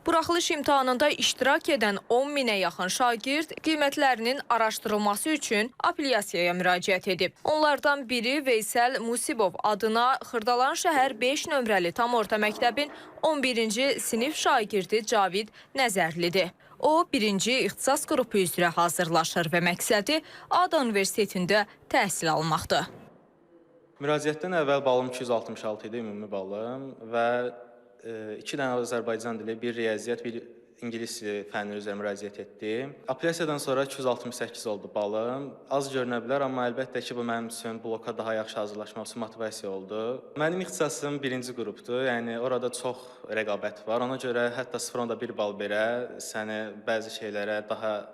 Buraxılış imtahanında iştirak edən 10 minə yaxın şagird qiymətlərinin araşdırılması üçün apellyasiyaya müraciət edib. Onlardan biri Veysəl Musibov adına Xırdalan şəhər 5 nömrəli tam orta məktəbin 11-ci sinif şagirdi Cavid Nəzərlidir. O, birinci ixtisas qrupu üzrə hazırlaşır və məqsədi ADA Universitetində təhsil almaqdır. Müraciətdən əvvəl balım 266 idi, ümumi balım və 2 dənə Azərbaycan dili, bir riyaziyyat, bir ingilis fənni üzrə müraciət etdim. Apellyasiyadan sonra 268 oldu balım. Az görünə bilər, amma əlbəttə ki, bu mənim üçün bloka daha yaxşı hazırlaşmaq üçün motivasiya oldu. Mənim ixtisasım birinci qrupdur, yəni orada çox rəqabət var. Ona görə hətta 0.1 bal belə səni bəzi şeylərə daha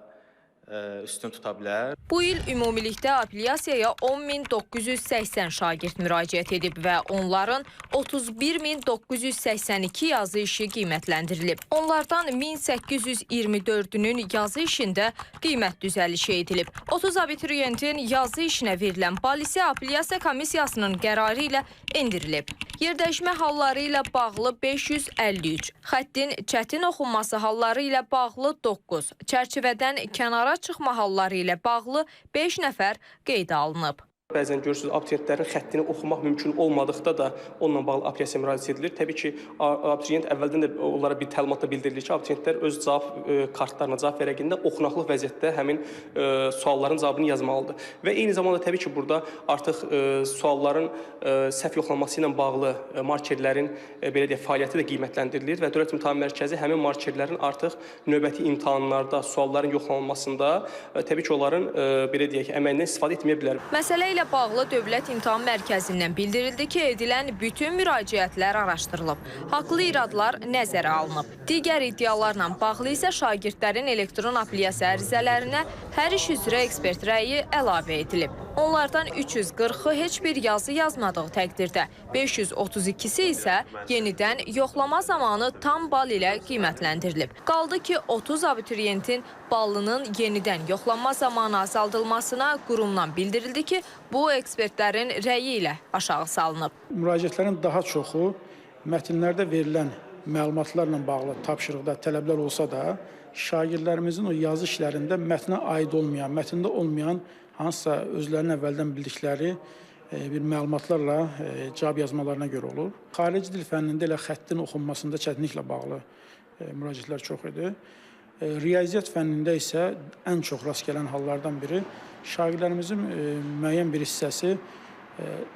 üstün tuta bilər. Bu il ümumilikdə apellyasiyaya 10.980 şagird müraciət edib və onların 31.982 yazı işi qiymətləndirilib. Onlardan 1824-ünün yazı işində qiymət düzəlişi edilib. 30 abituriyentin yazı işinə verilən bal isə apellyasiya komissiyasının qərarı ilə endirilib. Yerdəyişmə halları ilə bağlı 553, xəttin çətin oxunması halları ilə bağlı 9, çərçivədən kənara çıxma halları ilə bağlı 5 nəfər qeydə alınıb. Bəzən görürsünüz, abituriyentlərin xəttini oxumaq mümkün olmadıqda da onunla bağlı apellyasiyaya müraciət edilir. Təbii ki, abituriyent əvvəldən də onlara bir təlimatla bildirilir ki, abituriyentlər öz cavab kartlarına cavab verəndə oxunaqlıq vəziyyətdə həmin sualların cavabını yazmalıdır. Və eyni zamanda təbii ki, burada artıq sualların səhv yoxlanması ilə bağlı markerlərin belə deyək, fəaliyyəti də qiymətləndirilir və Dövlət İmtahan Mərkəzi həmin markerlərin artıq növbəti imtahanlarda sualların yoxlanılmasında təbii ki, onların belə deyək, əməyindən istifadə etməyə bilər. Məsələ ilə bağlı Dövlət İmtahan Mərkəzindən bildirildi ki, edilən bütün müraciətlər araşdırılıb. Haqlı iradlar nəzərə alınıb. Digər iddialarla bağlı isə şagirdlərin elektron apellyasiya ərizələrinə hər iş üzrə ekspert rəyi əlavə edilib. Onlardan 340-ı heç bir yazı yazmadığı təqdirdə, 532-si isə yenidən yoxlama zamanı tam bal ilə qiymətləndirilib. Qaldı ki, 30 abituriyentin ballının yenidən yoxlanma zamanı azaldılmasına qurumdan bildirildi ki, bu ekspertlərin rəyi ilə aşağı salınıb. Müraciətlərin daha çoxu mətnlərdə verilən məlumatlarla bağlı tapşırıqda tələblər olsa da, şagirdlərimizin o yazı işlərində mətnə aid olmayan, mətndə olmayan hansısa özlərinin əvvəldən bildikləri bir məlumatlarla cavab yazmalarına görə olur. Xarici dil fənnində elə xəttin oxunmasında çətinliklə bağlı müraciətlər çox idi. Riyaziyyat fənnində isə ən çox rast gələn hallardan biri şagirdlərimizin müəyyən bir hissəsi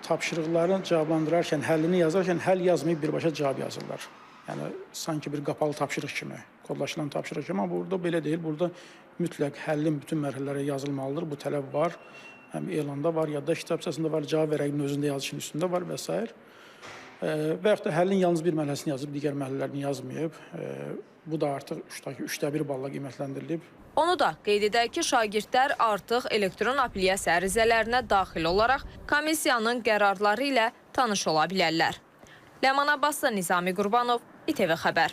tapşırıqlarını cavablandırarkən, həllini yazarkən həll yazmayıb birbaşa cavab yazırlar. Yəni, sanki bir qapalı tapşırıq kimi, kodlaşılan tapşırıq kimi, amma burada belə deyil. Burada mütləq həllin bütün mərhələləri yazılmalıdır. Bu tələb var. Həm elanda var, yaddaş kitabçasında var, cavab vərəqinin özündə yazışın üstündə var və s. Və yaxud da həllin yalnız bir mərhələsini yazıb, digər mərhələlərini yazmayıb. Bu da artıq 3/1 balla qiymətləndirilib. Onu da qeyd edək ki, şagirdlər artıq elektron apellyasiya ərizələrinə daxil olaraq komissiyanın qərarları ilə tanış ola bilərlər. Ləman Abbaslı, Nizami Qurbanov, İTV Xəbər.